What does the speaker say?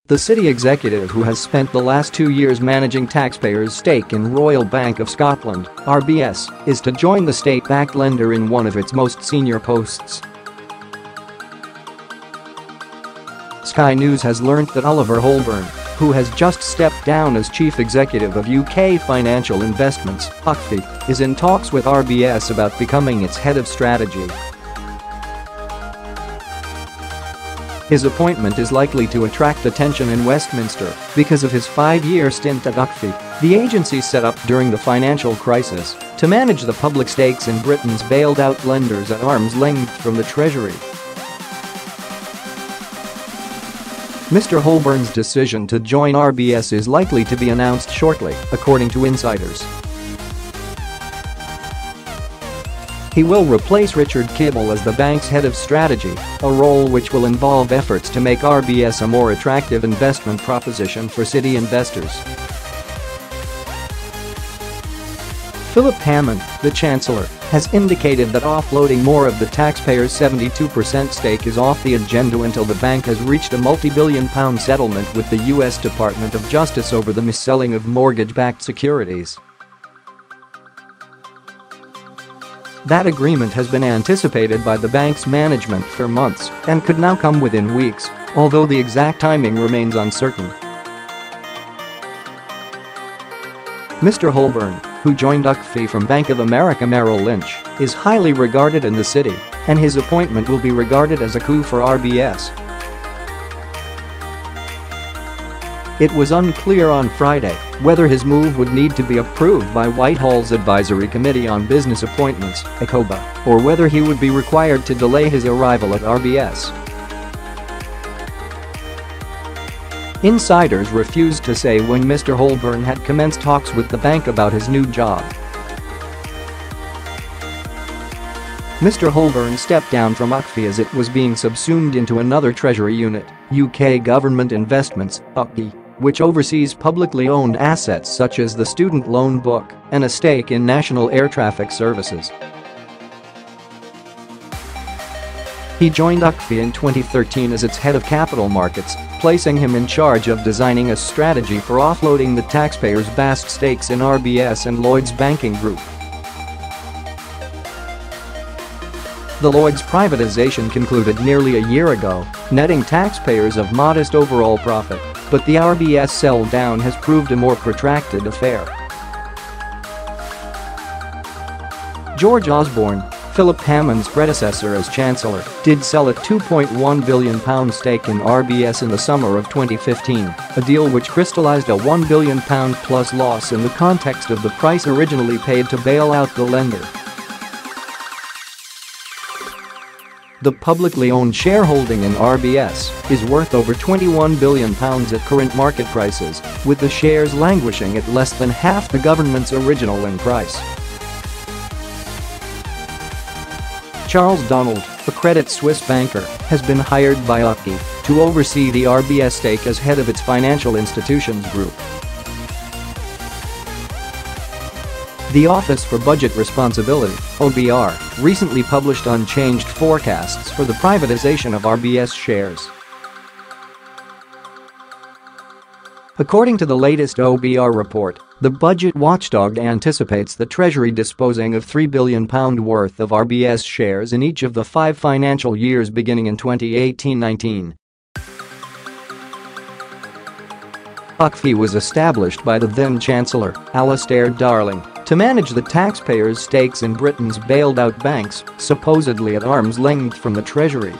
The city executive, who has spent the last 2 years managing taxpayers' stake in Royal Bank of Scotland (RBS), is to join the state-backed lender in one of its most senior posts. Sky News has learnt that Oliver Holbourn, who has just stepped down as chief executive of UK Financial Investments (UKFI), is in talks with RBS about becoming its head of strategy. His appointment is likely to attract attention in Westminster because of his 5-year stint at UKFI, the agency set up during the financial crisis to manage the public stakes in Britain's bailed-out lenders at arm's length from the Treasury. Mr. Holbourn's decision to join RBS is likely to be announced shortly, according to insiders. He will replace Richard Kibble as the bank's head of strategy, a role which will involve efforts to make RBS a more attractive investment proposition for city investors. Philip Hammond, the Chancellor, has indicated that offloading more of the taxpayer's 72% stake is off the agenda until the bank has reached a multi-billion-pound settlement with the US Department of Justice over the misselling of mortgage-backed securities. That agreement has been anticipated by the bank's management for months and could now come within weeks, although the exact timing remains uncertain. Mr. Holbourn, who joined UKFI from Bank of America Merrill Lynch, is highly regarded in the city, and his appointment will be regarded as a coup for RBS. It was unclear on Friday whether his move would need to be approved by Whitehall's Advisory Committee on Business Appointments (ACOBA), or whether he would be required to delay his arrival at RBS. Insiders refused to say when Mr. Holbourn had commenced talks with the bank about his new job. Mr. Holbourn stepped down from UKFI as it was being subsumed into another Treasury unit, UK Government Investments.He, which oversees publicly owned assets such as the student loan book and a stake in National Air Traffic Services. He joined UKFI in 2013 as its head of capital markets, placing him in charge of designing a strategy for offloading the taxpayers' vast stakes in RBS and Lloyds Banking Group. The Lloyds privatization concluded nearly a year ago, netting taxpayers of modest overall profit, but the RBS sell-down has proved a more protracted affair. George Osborne, Philip Hammond's predecessor as Chancellor, did sell a £2.1 billion stake in RBS in the summer of 2015, a deal which crystallized a £1 billion plus loss in the context of the price originally paid to bail out the lender. The publicly owned shareholding in RBS is worth over £21 billion at current market prices, with the shares languishing at less than half the government's original in price. Charles Donald, a Credit Suisse banker, has been hired by UKFI to oversee the RBS stake as head of its financial institutions group. The Office for Budget Responsibility (OBR) recently published unchanged forecasts for the privatization of RBS shares. According to the latest OBR report, the budget watchdog anticipates the Treasury disposing of £3 billion worth of RBS shares in each of the 5 financial years beginning in 2018-19. UKFI was established by the then Chancellor, Alastair Darling, to manage the taxpayers' stakes in Britain's bailed-out banks, supposedly at arm's length from the Treasury.